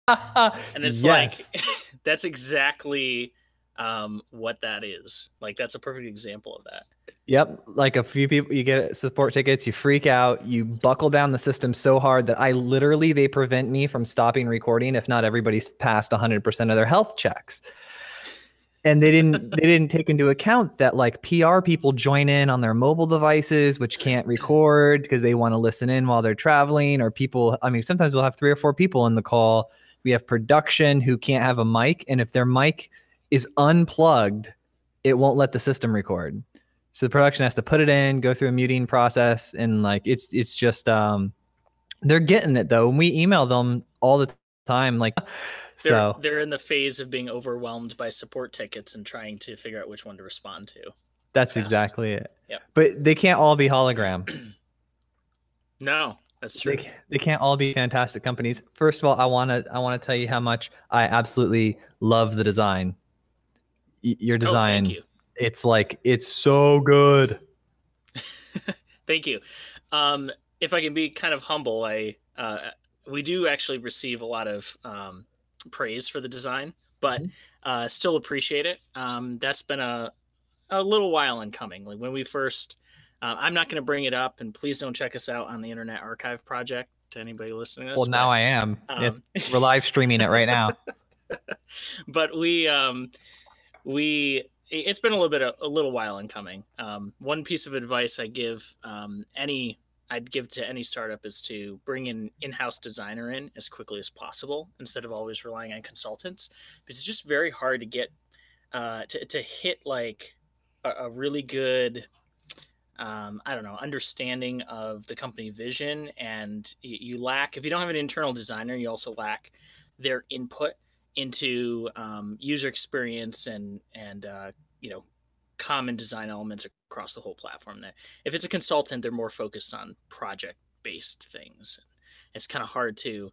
And it's Yes. like, that's exactly what that is. Like, that's a perfect example of that. Yep. Like a few people, you get support tickets, you freak out, you buckle down the system so hard that they prevent me from stopping recording if not everybody's passed 100% of their health checks. And they didn't take into account that like PR people join in on their mobile devices, which can't record because they want to listen in while they're traveling, or people, I mean, sometimes we'll have 3 or 4 people in the call. We have production who can't have a mic, and if their mic is unplugged, it won't let the system record. So the production has to put it in, go through a muting process, and like it's just they're getting it though. And we email them all the time, like they're in the phase of being overwhelmed by support tickets and trying to figure out which one to respond to. That's exactly it. Yep. But they can't all be Hologram. No, that's true. They can't all be fantastic companies. First of all, I want to tell you how much I absolutely love the design. Your design. Thank you. It's so good. Thank you. If I can be kind of humble, we do actually receive a lot of praise for the design, but still appreciate it. That's been a little while in coming. Like when we first, I'm not going to bring it up, and please don't check us out on the Internet Archive Project to anybody listening to this. Well, now I am. We're live streaming it right now. But it's been a little while in coming. One piece of advice I'd give to any startup is to bring an in-house designer in as quickly as possible instead of always relying on consultants, because it's just very hard to get to hit like a really good understanding of the company vision. And you lack, if you don't have an internal designer, you also lack their input into user experience and common design elements across the whole platform. That if it's a consultant, they're more focused on project-based things. It's kind of hard to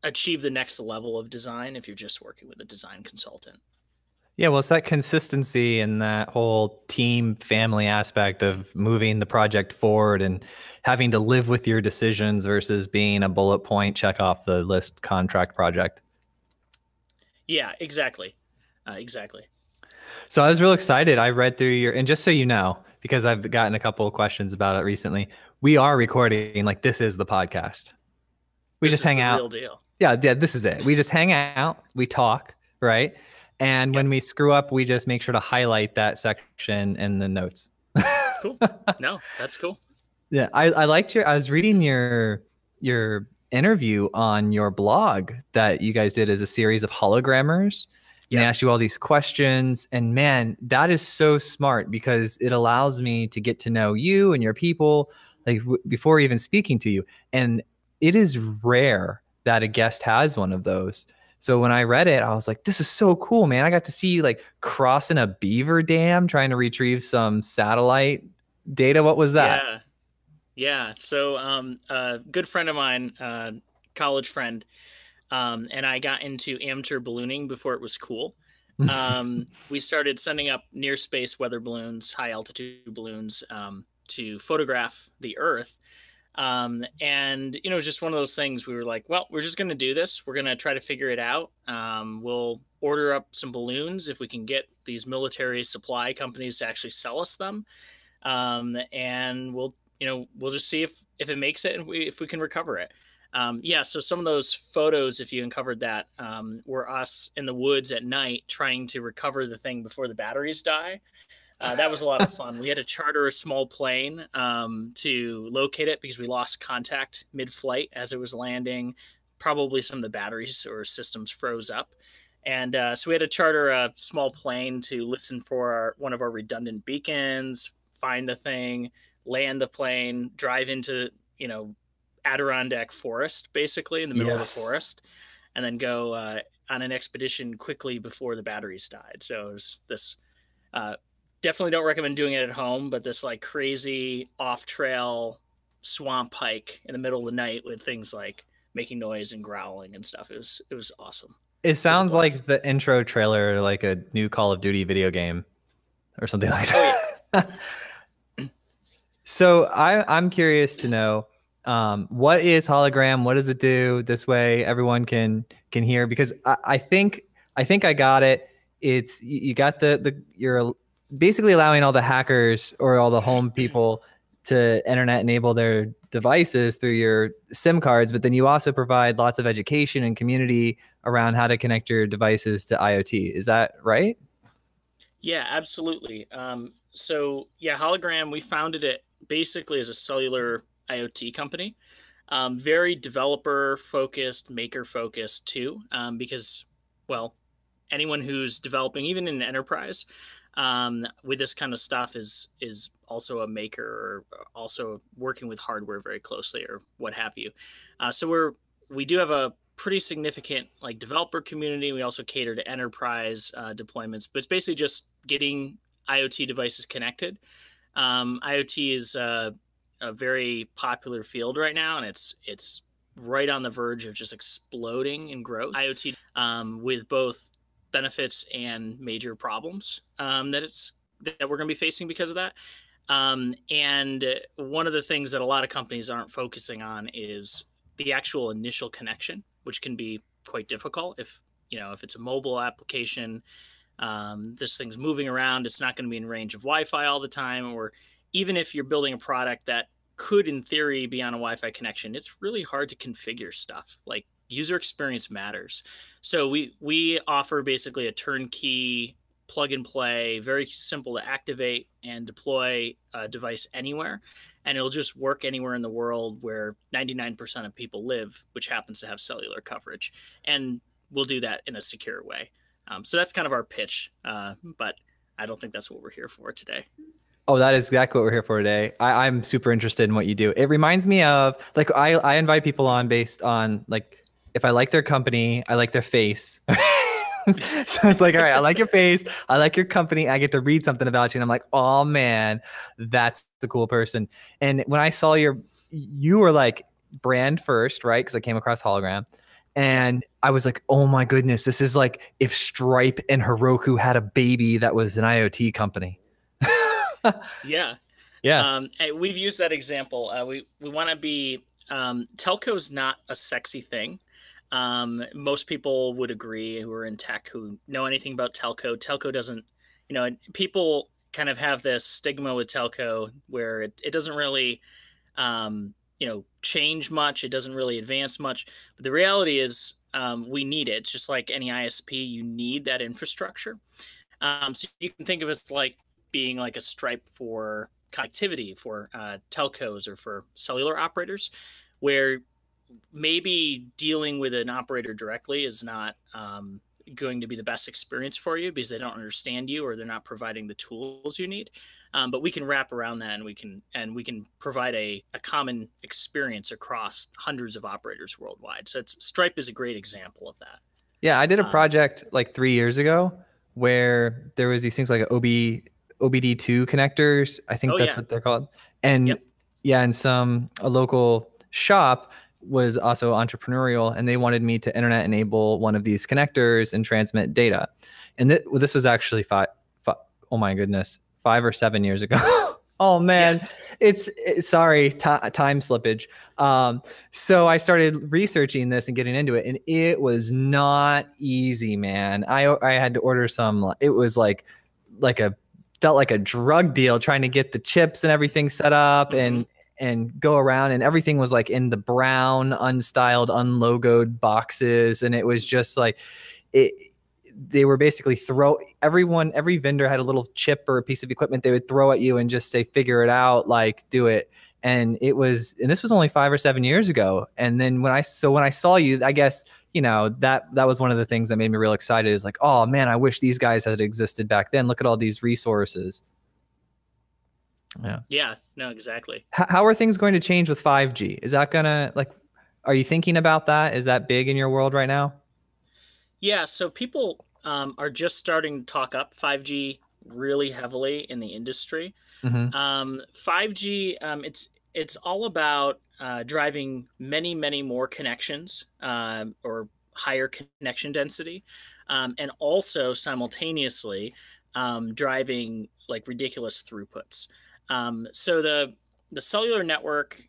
achieve the next level of design if you're just working with a design consultant. Yeah, well, it's that consistency and that whole team family aspect of moving the project forward and having to live with your decisions versus being a bullet point check off the list contract project. Yeah, exactly. Exactly. So I was real excited. I read through and just so you know, because I've gotten a couple of questions about it recently, we are recording, like this is the podcast. We just hang out. Real deal. Yeah, this is it. We just hang out, we talk, right? And when we screw up, we just make sure to highlight that section in the notes. Cool. No, that's cool. Yeah, I liked I was reading your interview on your blog that you guys did as a series of hologrammers. And they ask you all these questions, and man, that is so smart because it allows me to get to know you and your people like before even speaking to you. And it is rare that a guest has one of those. So when I read it, I was like, this is so cool, man. I got to see you like crossing a beaver dam, trying to retrieve some satellite data. What was that? Yeah. So a good friend of mine, college friend, and I got into amateur ballooning before it was cool. We started sending up near space weather balloons, high altitude balloons, to photograph the Earth. And, it was just one of those things. We were like, well, we're just going to do this. We're going to try to figure it out. We'll order up some balloons if we can get these military supply companies to actually sell us them. And we'll just see if it makes it and if we can recover it. So some of those photos, if you uncovered that, were us in the woods at night trying to recover the thing before the batteries die. That was a lot of fun. We had to charter a small plane to locate it because we lost contact mid-flight as it was landing. Probably some of the batteries or systems froze up. And so we had to charter a small plane to listen for one of our redundant beacons, find the thing, land the plane, drive into, Adirondack forest, basically in the middle of the forest, and then go on an expedition quickly before the batteries died. So it was this, definitely don't recommend doing it at home, but this like crazy off-trail swamp hike in the middle of the night with things like making noise and growling and stuff. It was awesome. It sounds like the intro trailer, like a new Call of Duty video game or something like that. Oh, yeah. So I'm curious to know, What is Hologram? What does it do? This way everyone can hear, because I think I got it. It's you got you're basically allowing all the hackers or all the home people to internet enable their devices through your SIM cards, but then you also provide lots of education and community around how to connect your devices to IoT. Is that right? Yeah, absolutely. So yeah, Hologram, we founded it basically as a cellular IoT company. Very developer focused, maker focused too, because, well, anyone who's developing, even in an enterprise, with this kind of stuff is also a maker or also working with hardware very closely or what have you. So we do have a pretty significant like developer community. We also cater to enterprise deployments, but it's basically just getting IoT devices connected. IoT is a very popular field right now, and it's right on the verge of just exploding in growth. IoT, with both benefits and major problems that we're going to be facing because of that. And one of the things that a lot of companies aren't focusing on is the actual initial connection, which can be quite difficult if it's a mobile application. This thing's moving around. It's not going to be in range of Wi-Fi all the time, or even if you're building a product that could, in theory, be on a Wi-Fi connection, it's really hard to configure stuff. Like, user experience matters. So we offer basically a turnkey plug and play, very simple to activate and deploy a device anywhere. And it'll just work anywhere in the world where 99% of people live, which happens to have cellular coverage. And we'll do that in a secure way. So that's kind of our pitch, but I don't think that's what we're here for today. Oh, that is exactly what we're here for today. I'm super interested in what you do. It reminds me of, like, I invite people on based on, like, if I like their company, I like their face. So it's like, all right, I like your face, I like your company, I get to read something about you, and I'm like, oh man, that's the cool person. And when I saw you were like brand first, right? Because I came across Hologram. And I was like, oh my goodness, this is like if Stripe and Heroku had a baby that was an IoT company. Yeah. Yeah. We've used that example. We want to be, telco's not a sexy thing. Most people would agree who are in tech, who know anything about telco. Telco doesn't, people kind of have this stigma with telco where it doesn't really, change much. It doesn't really advance much. But the reality is, we need it. It's just like any ISP, you need that infrastructure. So you can think of it like being like a Stripe for connectivity for telcos or for cellular operators, where maybe dealing with an operator directly is not going to be the best experience for you because they don't understand you or they're not providing the tools you need. But we can wrap around that, and we can provide a common experience across hundreds of operators worldwide. So Stripe is a great example of that. Yeah, I did a project like 3 years ago where there was these things like OBD2 connectors. I think that's what they're called. And Yep. yeah, and a local shop was also entrepreneurial, and they wanted me to internet enable one of these connectors and transmit data. And this was actually oh my goodness, 5 or 7 years ago. Oh man, it's sorry, time slippage. So I started researching this and getting into it, and it was not easy, man. I had to order some. It was felt like a drug deal trying to get the chips and everything set up and go around, and everything was like in the brown, unstyled, unlogoed boxes, and it was just like it. They were basically every vendor had a little chip or a piece of equipment they would throw at you and just say, figure it out, like do it. And this was only 5 or 7 years ago. And then when I saw you, I guess, that was one of the things that made me real excited, is like, oh man, I wish these guys had existed back then. Look at all these resources. Yeah. Yeah, no, exactly. How are things going to change with 5G? Is that gonna, like, are you thinking about that? Is that big in your world right now? Yeah, so people are just starting to talk up 5G really heavily in the industry. 5G, it's all about driving many, many more connections or higher connection density, and also simultaneously driving like ridiculous throughputs. So the cellular network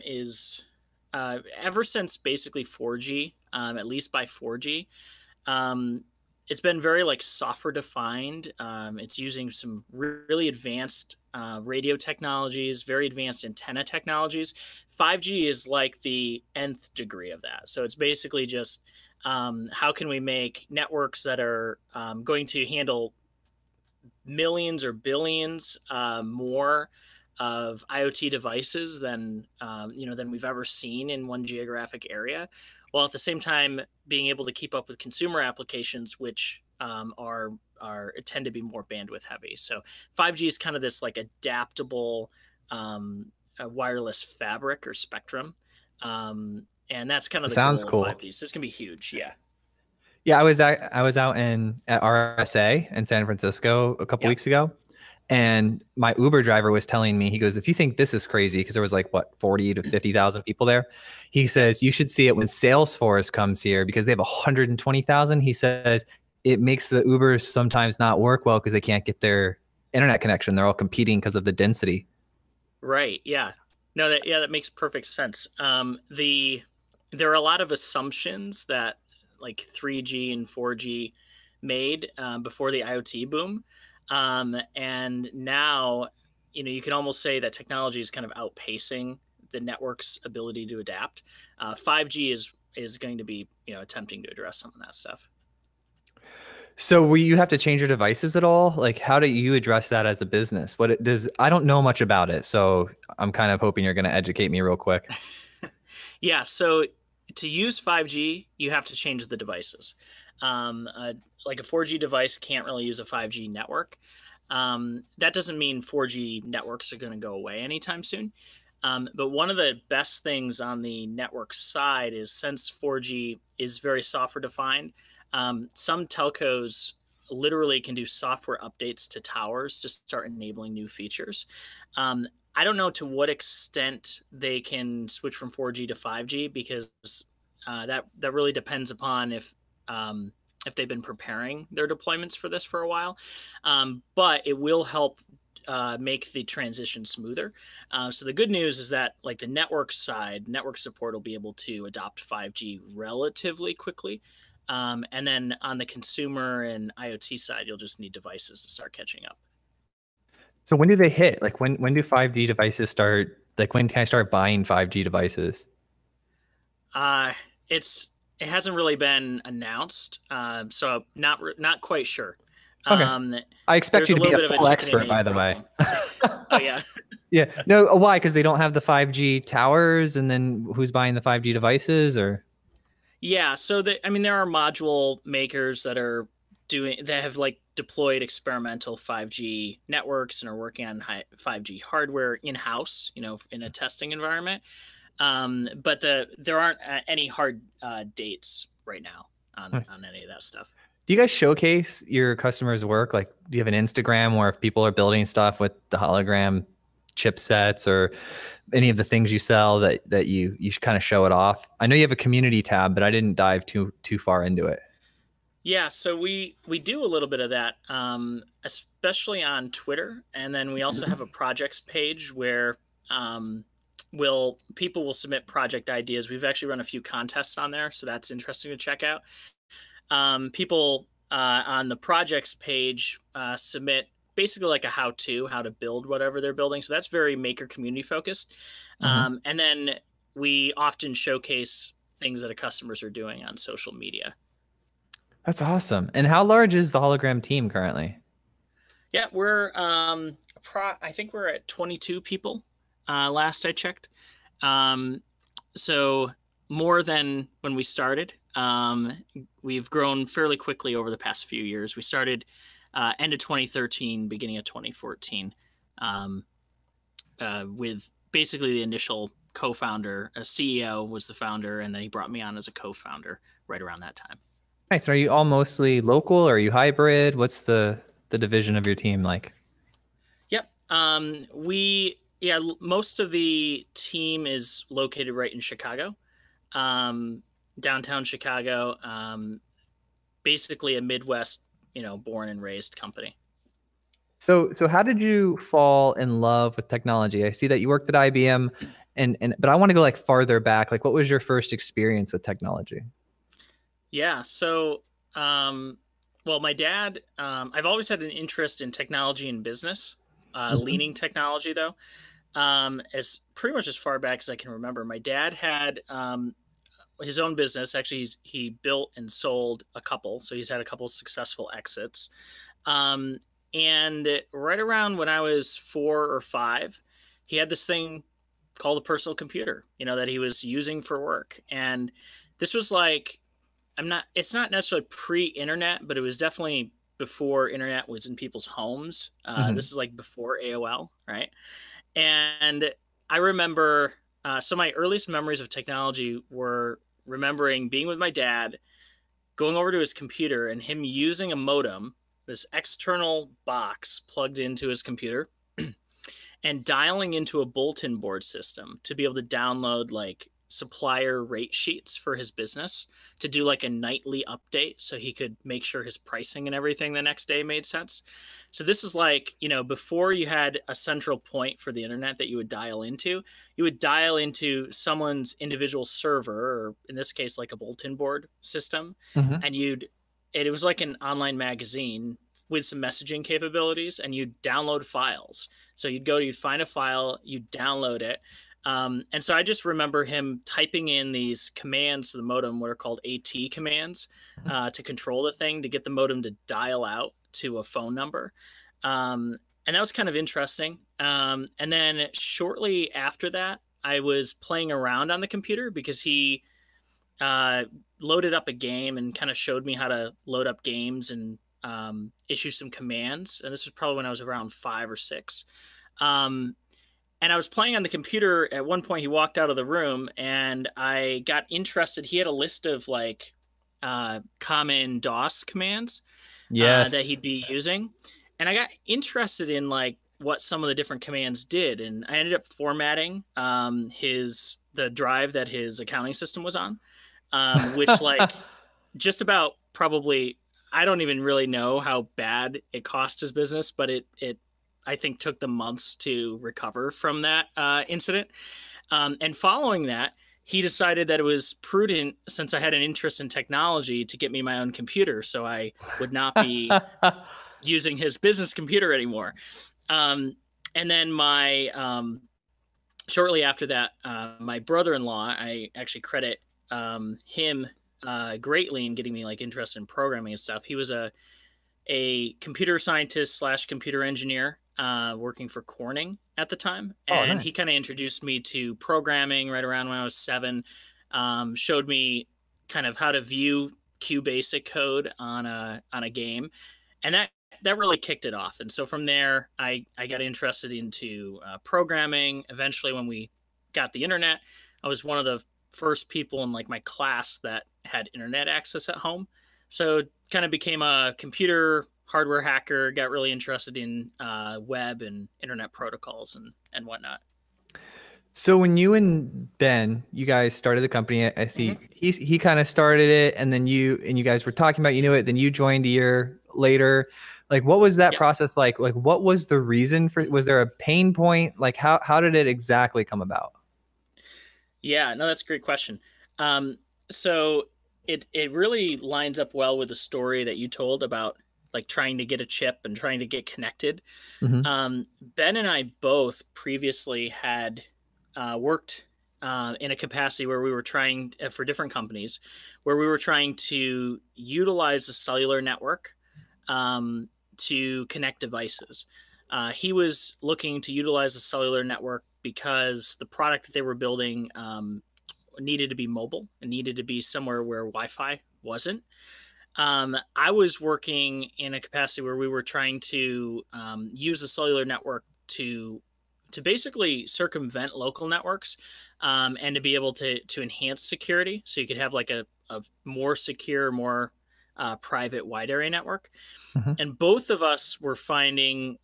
is ever since basically 4G, at least by 4G, it's been very like software defined. It's using some really advanced radio technologies, very advanced antenna technologies. 5G is like the nth degree of that. So it's basically just how can we make networks that are going to handle millions or billions more of IoT devices than than we've ever seen in one geographic area, while at the same time being able to keep up with consumer applications, which are tend to be more bandwidth heavy. So 5G is kind of this like adaptable wireless fabric or spectrum, and that's kind of the Sounds goal of cool. 5G. So it's gonna be huge. Yeah. Yeah, I was out at RSA in San Francisco a couple weeks ago, and my Uber driver was telling me, he goes, if you think this is crazy, because there was like, what, 40 to 50,000 people there. He says, you should see it when Salesforce comes here because they have 120,000. He says, it makes the Ubers sometimes not work well because they can't get their internet connection. They're all competing because of the density. Right. Yeah. No, that makes perfect sense. There are a lot of assumptions that like 3G and 4G made before the IoT boom. And now, you can almost say that technology is kind of outpacing the network's ability to adapt. 5G is going to be, attempting to address some of that stuff. So will you have to change your devices at all? Like, how do you address that as a business? What it does, I don't know much about it, so I'm kind of hoping you're going to educate me real quick. Yeah. So to use 5G, you have to change the devices. Like a 4G device can't really use a 5G network. That doesn't mean 4G networks are going to go away anytime soon. But one of the best things on the network side is, since 4G is very software defined, some telcos literally can do software updates to towers to start enabling new features. I don't know to what extent they can switch from 4G to 5G, because that really depends upon if they've been preparing their deployments for this for a while. But it will help make the transition smoother. So the good news is that, like, the network side, network support will be able to adopt 5G relatively quickly. And then on the consumer and IoT side, you'll just need devices to start catching up. So when do they hit? Like, when do 5G devices start? Like, when can I start buying 5G devices? It hasn't really been announced, so not quite sure. Okay. I expect you to be a full expert, by the way. Oh yeah. Yeah. No, why? Because they don't have the 5G towers, and then who's buying the 5G devices, or? Yeah. So there are module makers that have like deployed experimental 5G networks and are working on 5G hardware in-house, in a testing environment. But there aren't any hard dates right now on any of that stuff. Do you guys showcase your customers' work? Like, do you have an Instagram where if people are building stuff with the hologram chipsets or any of the things you sell that you kind of show it off? I know you have a community tab, but I didn't dive too far into it. Yeah, so we do a little bit of that, especially on Twitter, and then we also have a projects page where people will submit project ideas. We've actually run a few contests on there, so that's interesting to check out. People on the projects page submit basically like a how to build whatever they're building. So that's very maker community focused. And then we often showcase things that customers are doing on social media. That's awesome. And how large is the hologram team currently? Yeah, we're I think we're at 22 people last I checked. So more than when we started. We've grown fairly quickly over the past few years. We started end of 2013, beginning of 2014, with basically the initial co-founder. A CEO was the founder, and then he brought me on as a co-founder right around that time. All right. So are you all mostly local, or are you hybrid? What's the division of your team like? Yep. Most of the team is located right in Chicago. Downtown Chicago, basically a Midwest, born and raised company. So how did you fall in love with technology? I see that you worked at IBM, but I want to go like farther back. Like, what was your first experience with technology? Yeah. So, well, my dad, I've always had an interest in technology and business, Mhm. leaning technology though, as pretty much as far back as I can remember. My dad had his own business. Actually, he built and sold a couple, so he's had a couple successful exits. Um, and right around when I was 4 or 5, he had this thing called a personal computer, that he was using for work. And this was like, it's not necessarily pre-internet, but it was definitely before internet was in people's homes. This Mhm. is like before AOL, right? And I remember, so my earliest memories of technology were remembering being with my dad, going over to his computer and him using a modem, this external box plugged into his computer, and dialing into a bulletin board system to be able to download like supplier rate sheets for his business to do like a nightly update so he could make sure his pricing and everything the next day made sense. So this is like, before you had a central point for the internet that you would dial into, you would dial into someone's individual server, or in this case, like a bulletin board system. Mhm. And it was like an online magazine with some messaging capabilities, and you'd download files. So you'd find a file, you'd download it. And so I just remember him typing in these commands to the modem, what are called AT commands, to control the thing, to get the modem to dial out to a phone number. And that was kind of interesting. And then shortly after that, I was playing around on the computer because he uh, loaded up a game and kind of showed me how to load up games and issue some commands. And this was probably when I was around 5 or 6. Um, and I was playing on the computer. At one point, he walked out of the room, and I got interested. He had a list of like common DOS commands that Yes. he'd be using, and I got interested in like what some of the different commands did, and I ended up formatting the drive that his accounting system was on, which like just about probably, I don't even really know how bad it cost his business, but it I think took them months to recover from that incident. And following that, he decided that it was prudent, since I had an interest in technology, to get me my own computer so I would not be using his business computer anymore. Um, and then shortly after that, my brother-in-law, I actually credit him greatly in getting me like interested in programming and stuff. He was a computer scientist slash computer engineer working for Corning at the time. Oh, And nice. he kind of introduced me to programming right around when I was 7, showed me kind of how to view QBasic code on a game. And that really kicked it off. And so from there, I got interested into programming. Eventually, when we got the internet, I was one of the first people in like my class that had internet access at home. So kind of became a computer hardware hacker, got really interested in web and internet protocols and whatnot. So when you and Ben, you guys started the company, I see Mm-hmm. he kind of started it, and then you guys were talking about, you knew it, then you joined a year later. Like, what was that Yep. process like? Like, what was the reason for? Was there a pain point? Like, how did it exactly come about? Yeah, no, that's a great question. So it really lines up well with the story that you told about like trying to get a chip and trying to get connected. Hmm. Ben and I both previously had worked in a capacity where we were trying for different companies, where we were trying to utilize the cellular network to connect devices. He was looking to utilize the cellular network because the product that they were building needed to be mobile and needed to be somewhere where Wi-Fi wasn't. I was working in a capacity where we were trying to use the cellular network to basically circumvent local networks, and to be able to enhance security, so you could have like a more secure, more private wide area network. Hmm. And both of us were finding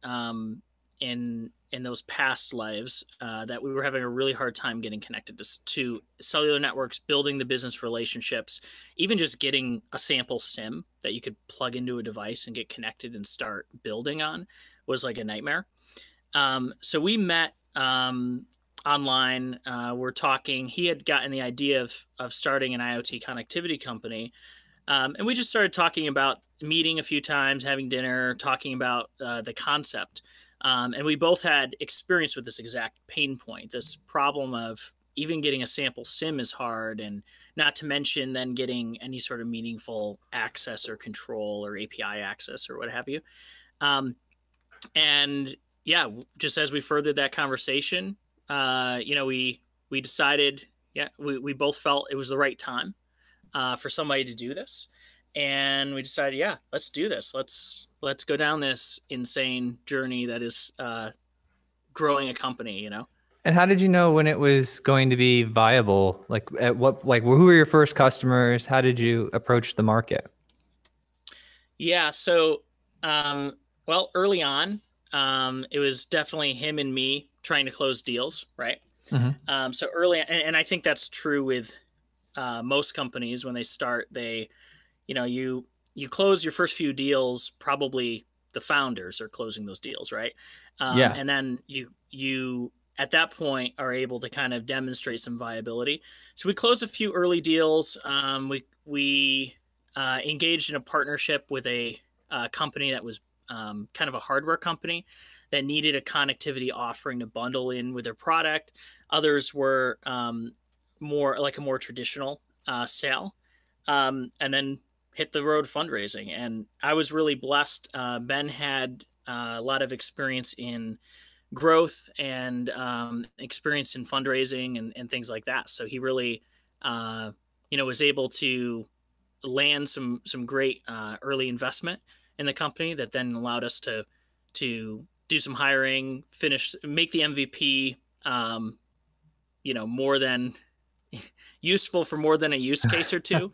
in those past lives that we were having a really hard time getting connected to cellular networks, building the business relationships, even just getting a sample SIM that you could plug into a device and get connected and start building on was like a nightmare. So we met online. We're talking. He had gotten the idea of starting an IoT connectivity company. And we just started talking about meeting a few times, having dinner, talking about the concept. And we both had experience with this exact pain point, this problem of even getting a sample SIM is hard, and not to mention then getting any sort of meaningful access or control or API access or what have you. And yeah, just as we furthered that conversation, we decided, we both felt it was the right time for somebody to do this. And we decided, yeah, let's do this. Let's go down this insane journey that is growing a company, And how did you know when it was going to be viable? Like who were your first customers? How did you approach the market? Yeah. So, early on, it was definitely him and me trying to close deals. Right. Mm-hmm. So early, and I think that's true with most companies when they start, you close your first few deals, probably the founders are closing those deals, right? Yeah. And then you at that point are able to kind of demonstrate some viability. So we closed a few early deals. We engaged in a partnership with a company that was kind of a hardware company that needed a connectivity offering to bundle in with their product. Others were more like a more traditional sale. And then hit the road fundraising. And I was really blessed. Ben had a lot of experience in growth and experience in fundraising and things like that. So he really, was able to land some great early investment in the company that then allowed us to do some hiring, make the MVP, more than useful for more than a use case or two,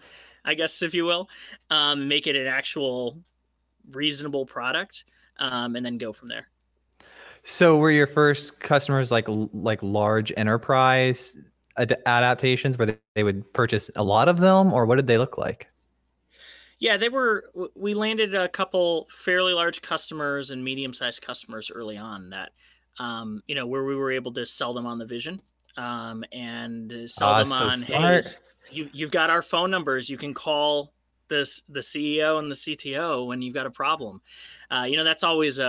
I guess, if you will, make it an actual reasonable product, and then go from there. So were your first customers like large enterprise adaptations where they would purchase a lot of them, or what did they look like? Yeah, we landed a couple fairly large customers and medium-sized customers early on that, where we were able to sell them on the vision, and sell them So on, smart. hey, you've got our phone numbers. You can call the CEO and the CTO when you've got a problem. That's always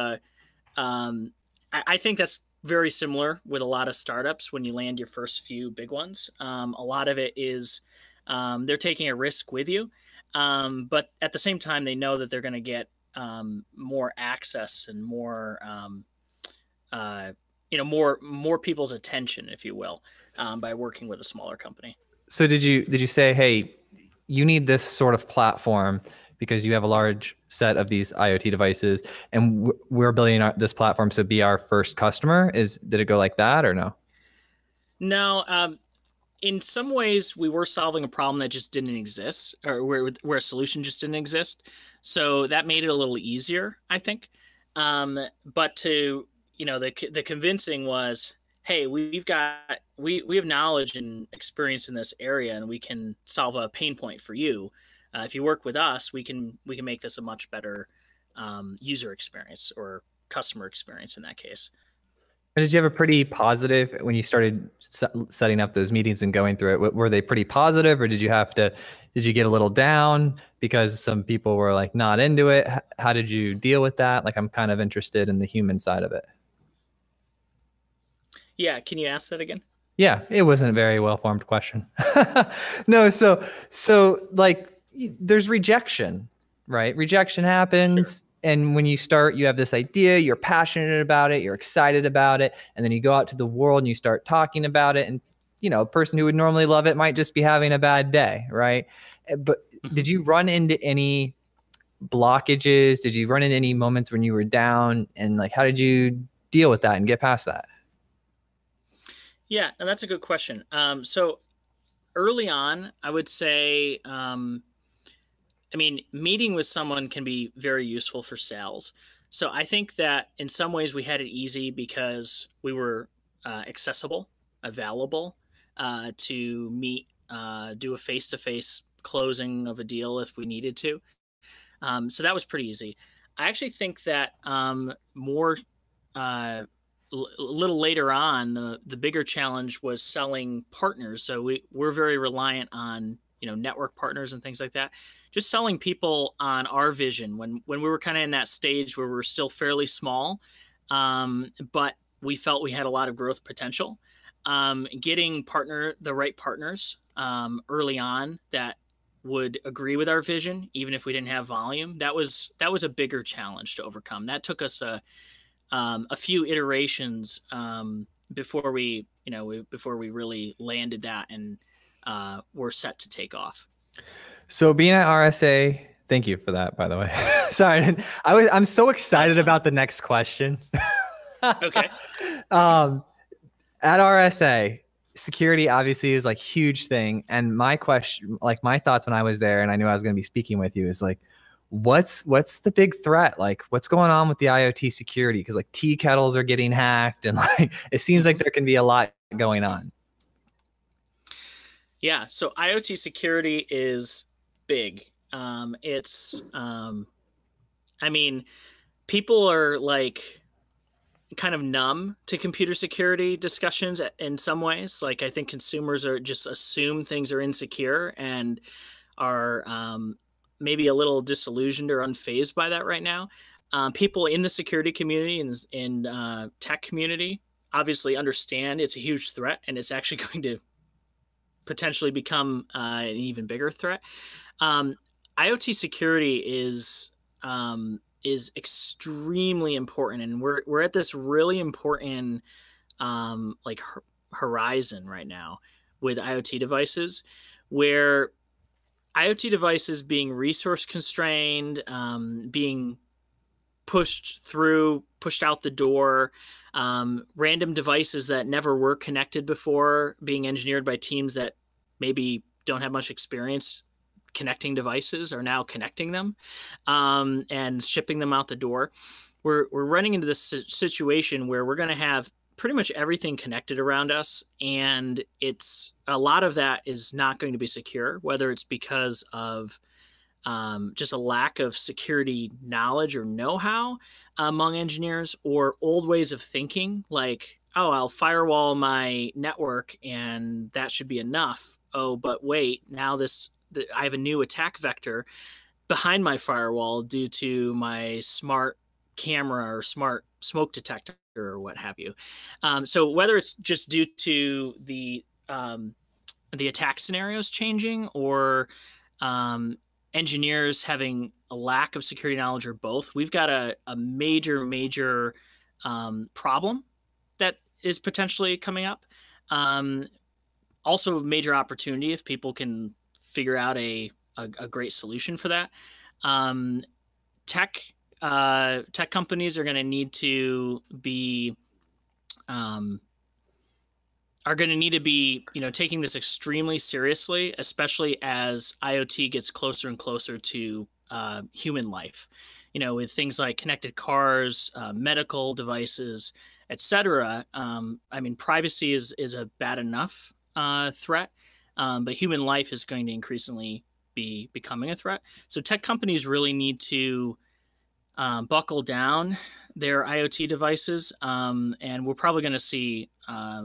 I think that's very similar with a lot of startups when you land your first few big ones. A lot of it is they're taking a risk with you, but at the same time, they know that they're going to get more access and more, more people's attention, if you will, by working with a smaller company. So did you say, hey, you need this sort of platform because you have a large set of these IoT devices, and we're building this platform to be our first customer? Did it go like that or no? No. In some ways, we were solving a problem that just didn't exist, or where a solution just didn't exist. So that made it a little easier, I think. But the convincing was, hey, we have knowledge and experience in this area, and we can solve a pain point for you. If you work with us, we can make this a much better user experience or customer experience in that case. Did you have a pretty positive when you started setting up those meetings and going through it? Were they pretty positive, or did you get a little down because some people were like not into it? How did you deal with that? Like, I'm kind of interested in the human side of it. Yeah. Can you ask that again? Yeah, it wasn't a very well-formed question. No, so like there's rejection, right? Rejection happens. Sure. And when you start, you have this idea, you're passionate about it, you're excited about it, and then you go out to the world and you start talking about it, and a person who would normally love it might just be having a bad day, right? But did you run into any blockages? Did you run into any moments when you were down, and like how did you deal with that and get past that? Yeah, and that's a good question. So early on, I would say, meeting with someone can be very useful for sales. So I think that in some ways we had it easy because we were accessible, available to meet, do a face-to-face closing of a deal if we needed to. So that was pretty easy. I actually think that more a little later on, the bigger challenge was selling partners. So we're very reliant on network partners and things like that. Just selling people on our vision when we were kind of in that stage where we were still fairly small, but we felt we had a lot of growth potential. Getting the right partners early on that would agree with our vision, even if we didn't have volume. That was a bigger challenge to overcome. That took us a few iterations before we really landed that and were set to take off. So being at RSA, thank you for that, by the way. Sorry, I'm so excited about the next question. Okay. At RSA, security obviously is like huge thing. And my question, like my thoughts when I was there and I knew I was going to be speaking with you is like, what's the big threat? Like what's going on with the IoT security? Because like tea kettles are getting hacked and like, it seems like there can be a lot going on. Yeah. So IoT security is big. I mean, people are like kind of numb to computer security discussions in some ways. Like I think consumers are just assume things are insecure and are maybe a little disillusioned or unfazed by that right now. People in the security community and in tech community obviously understand it's a huge threat and it's actually going to potentially become an even bigger threat. IoT security is extremely important, and we're at this really important horizon right now with IoT devices, where IoT devices being resource constrained, being pushed out the door, random devices that never were connected before being engineered by teams that maybe don't have much experience connecting devices are now connecting them and shipping them out the door. We're running into this situation where we're going to have pretty much everything connected around us, and it's a lot of that is not going to be secure, whether it's because of just a lack of security knowledge or know-how among engineers, or old ways of thinking, like, oh, I'll firewall my network and that should be enough. Oh, but wait, now I have a new attack vector behind my firewall due to my smart camera or smart smoke detector or what have you. So whether it's just due to the attack scenarios changing or engineers having a lack of security knowledge or both, we've got a major problem that is potentially coming up. Also a major opportunity if people can figure out a great solution for that. Tech companies are going to need to be taking this extremely seriously, especially as IoT gets closer and closer to human life. With things like connected cars, medical devices, etc. I mean, privacy is a bad enough threat, but human life is going to increasingly be becoming a threat. So tech companies really need to buckle down their IoT devices, and we're probably going to see a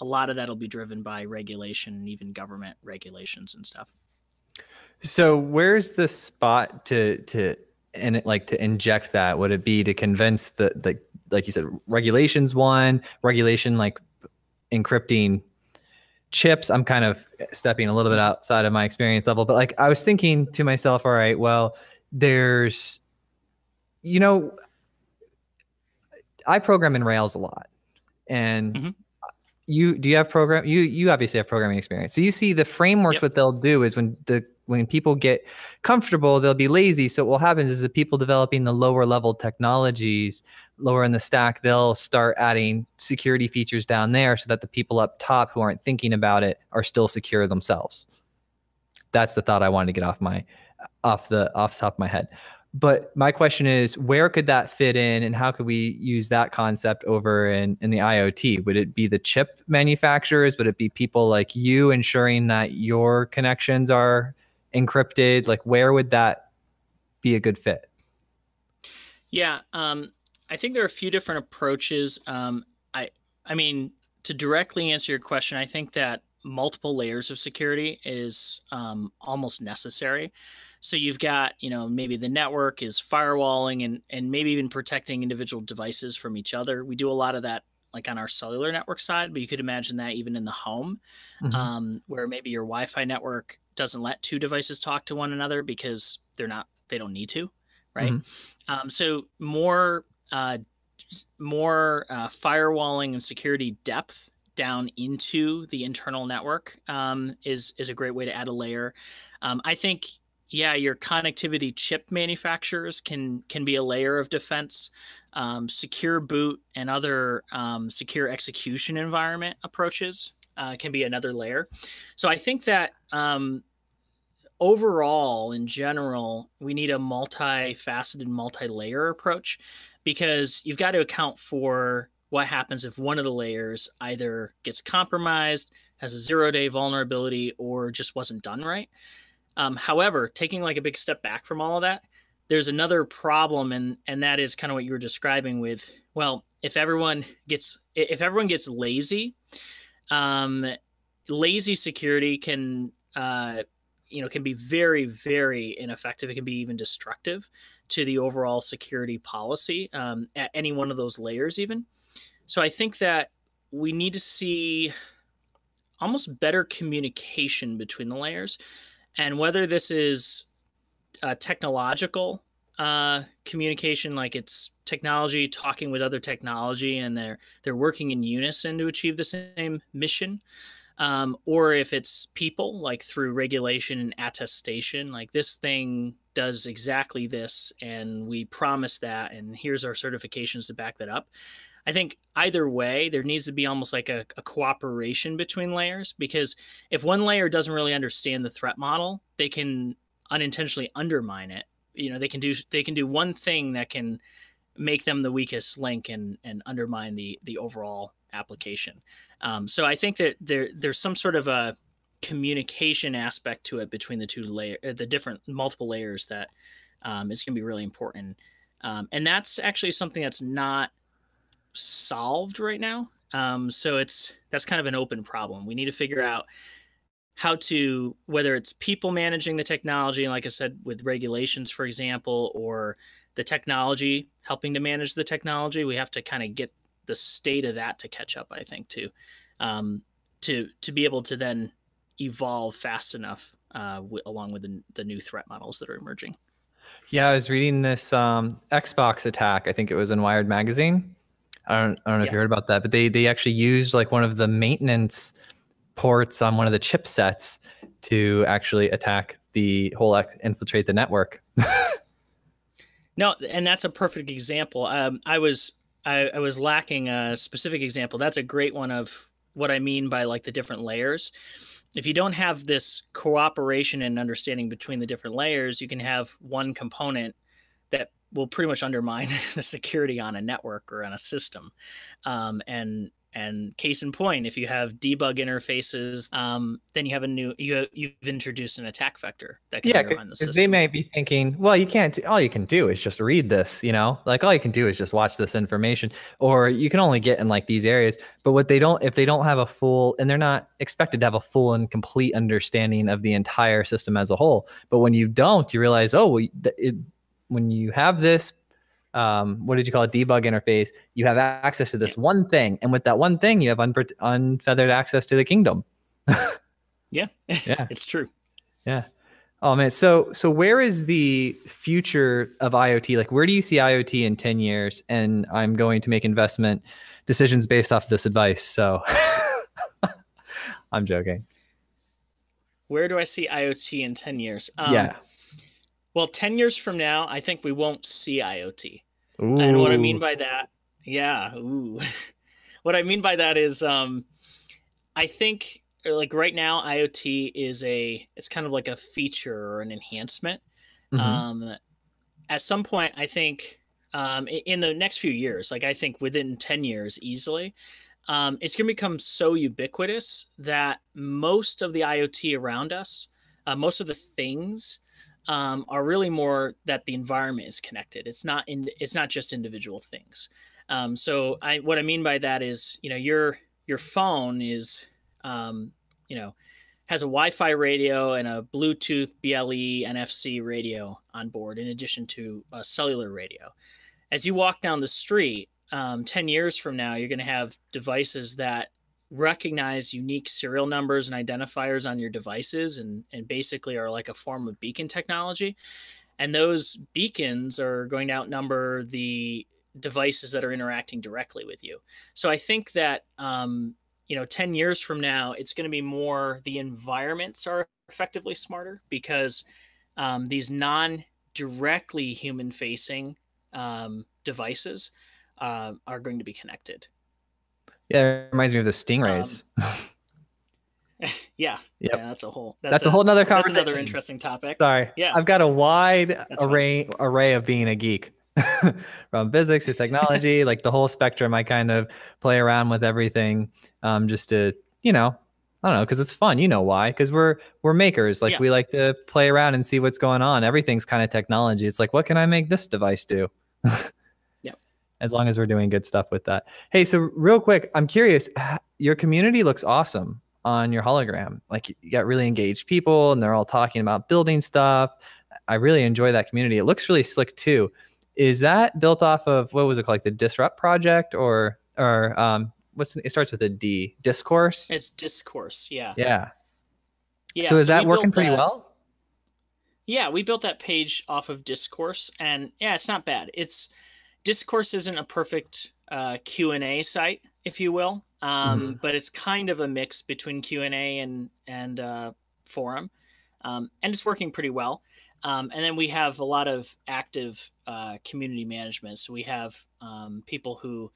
lot of that will be driven by regulation and even government regulations and stuff. So where's the spot to inject that? Would it be to convince the like you said, regulation like encrypting chips? I'm kind of stepping a little bit outside of my experience level, but like I was thinking to myself, all right, well, there's, I program in Rails a lot, and you obviously have programming experience. So you see the frameworks, Yep. What they'll do is when people get comfortable, they'll be lazy. So what will happen is the people developing the lower level technologies, lower in the stack, they'll start adding security features down there so that the people up top who aren't thinking about it are still secure themselves. That's the thought I wanted to get off the top of my head. But my question is, where could that fit in, and how could we use that concept over in the IoT? Would it be the chip manufacturers? Would it be people like you ensuring that your connections are encrypted? Like, where would that be a good fit? Yeah, I think there are a few different approaches. I mean, to directly answer your question, I think that multiple layers of security is almost necessary. So you've got, maybe the network is firewalling and maybe even protecting individual devices from each other. We do a lot of that like on our cellular network side, but you could imagine that even in the home, where maybe your Wi-Fi network doesn't let two devices talk to one another because they don't need to, right? So more firewalling and security depth down into the internal network is a great way to add a layer. I think, yeah, your connectivity chip manufacturers can be a layer of defense. Secure boot and other secure execution environment approaches can be another layer. So I think that overall, in general, we need a multifaceted, multi-layer approach, because you've got to account for what happens if one of the layers either gets compromised, has a 0-day vulnerability, or just wasn't done right. However, taking like a big step back from all of that, there's another problem, and that is kind of what you were describing with, well, if everyone gets lazy, lazy security can be very, very ineffective. It can be even destructive to the overall security policy at any one of those layers even. So I think that we need to see almost better communication between the layers. And whether this is technological communication, like it's technology talking with other technology and they're working in unison to achieve the same mission, or if it's people, like through regulation and attestation, like this thing does exactly this and we promise that and here's our certifications to back that up. I think either way, there needs to be almost like a cooperation between layers, because if one layer doesn't really understand the threat model, they can unintentionally undermine it. They can do one thing that can make them the weakest link and undermine the overall application. So I think that there's some sort of a communication aspect to it between the different multiple layers that is going to be really important. And that's actually something that's not solved right now. So that's kind of an open problem. We need to figure out how to, whether it's people managing the technology, like I said, with regulations, for example, or the technology helping to manage the technology, we have to kind of get the state of that to catch up, I think, to be able to then evolve fast enough along with the new threat models that are emerging. Yeah, I was reading this Xbox attack. I think it was in Wired magazine. I don't know if you heard about that, but they actually used like one of the maintenance ports on one of the chipsets to actually attack infiltrate the network. No, and that's a perfect example. I was lacking a specific example. That's a great one of what I mean by like the different layers. If you don't have this cooperation and understanding between the different layers, you can have one component that will pretty much undermine the security on a network or on a system. And case in point, if you have debug interfaces, then you have you've introduced an attack vector that can undermine the system. They may be thinking, well, you can't. All you can do is just read this, like all you can do is just watch this information, or you can only get in like these areas. But if they don't have a full, and they're not expected to have a full and complete understanding of the entire system as a whole. But when you don't, you realize, when you have this, what did you call it? Debug interface. You have access to this one thing. And with that one thing, you have unfeathered access to the kingdom. Yeah, it's true. Yeah. Oh man. So where is the future of IoT? Like, where do you see IoT in 10 years? And I'm going to make investment decisions based off this advice. So I'm joking. Where do I see IoT in 10 years? Yeah. Well, 10 years from now, I think we won't see IoT. Ooh. And what I mean by that, what I mean by that is, I think like right now, IoT it's kind of like a feature or an enhancement. at some point, I think in the next few years, like I think within 10 years easily, it's going to become so ubiquitous that most of the IoT around us, most of the things are really more that the environment is connected. It's not just individual things. So what I mean by that is, your phone is, has a Wi-Fi radio and a Bluetooth, BLE, NFC radio on board, in addition to a cellular radio. As you walk down the street, 10 years from now, you're going to have devices that recognize unique serial numbers and identifiers on your devices and basically are like a form of beacon technology. And those beacons are going to outnumber the devices that are interacting directly with you. So I think that, 10 years from now, it's going to be more the environments are effectively smarter because these non-directly human-facing devices are going to be connected. Yeah, it reminds me of the stingrays. Yeah, yep. Yeah, that's a whole nother conversation. That's another interesting topic. Sorry. Yeah, I've got a wide array of being a geek. From physics to technology, like the whole spectrum. I kind of play around with everything, just to, I don't know, because it's fun. You know why? Because we're makers. Like we like to play around and see what's going on. Everything's kind of technology. It's like, what can I make this device do? Yeah. As long as we're doing good stuff with that. Hey, so real quick, I'm curious. Your community looks awesome on your hologram. Like you got really engaged people, and they're all talking about building stuff. I really enjoy that community. It looks really slick too. Is that built off of, what was it called, like the Disrupt project or it starts with a D, Discourse? It's Discourse, yeah. Yeah. So is that working pretty well? Yeah, we built that page off of Discourse, and yeah, it's not bad. Discourse isn't a perfect Q&A site, if you will, but it's kind of a mix between Q&A and forum, and it's working pretty well. And then we have a lot of active community management. So we have people who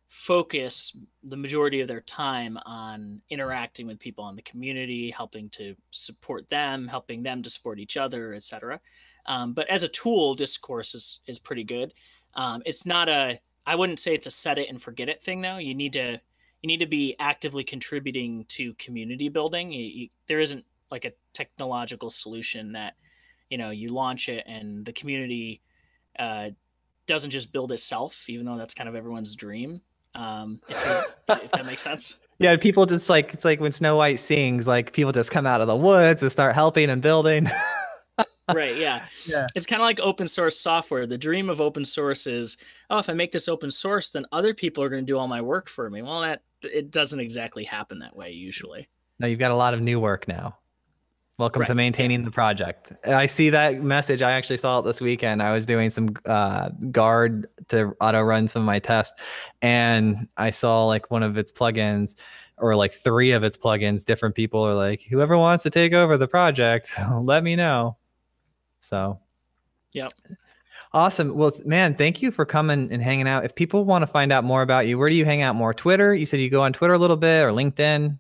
focus the majority of their time on interacting with people in the community, helping to support them, helping them to support each other, etc. But as a tool, Discourse is pretty good. It's not I wouldn't say it's a set it and forget it thing though. You need to be actively contributing to community building. There isn't like a technological solution that, you launch it and the community doesn't just build itself, even though that's kind of everyone's dream. If that makes sense. Yeah, people just it's like when Snow White sings, like people just come out of the woods and start helping and building. Right, yeah. It's kind of like open source software. The dream of open source is, if I make this open source, then other people are going to do all my work for me. Well, it doesn't exactly happen that way usually. No, you've got a lot of new work now. Welcome to maintaining the project. I see that message. I actually saw it this weekend. I was doing some guard to auto run some of my tests, and I saw like one of its plugins, or like 3 of its plugins. Different people are like, whoever wants to take over the project, let me know. So, yep. Awesome. Well, man, thank you for coming and hanging out. If people want to find out more about you, where do you hang out more? Twitter? You said you go on Twitter a little bit, or LinkedIn?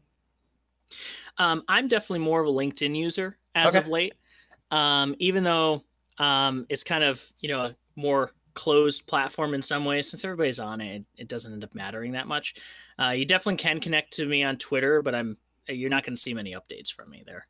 I'm definitely more of a LinkedIn user as of late, even though it's kind of, a more closed platform in some ways. Since everybody's on it, it doesn't end up mattering that much. You definitely can connect to me on Twitter, but you're not going to see many updates from me there.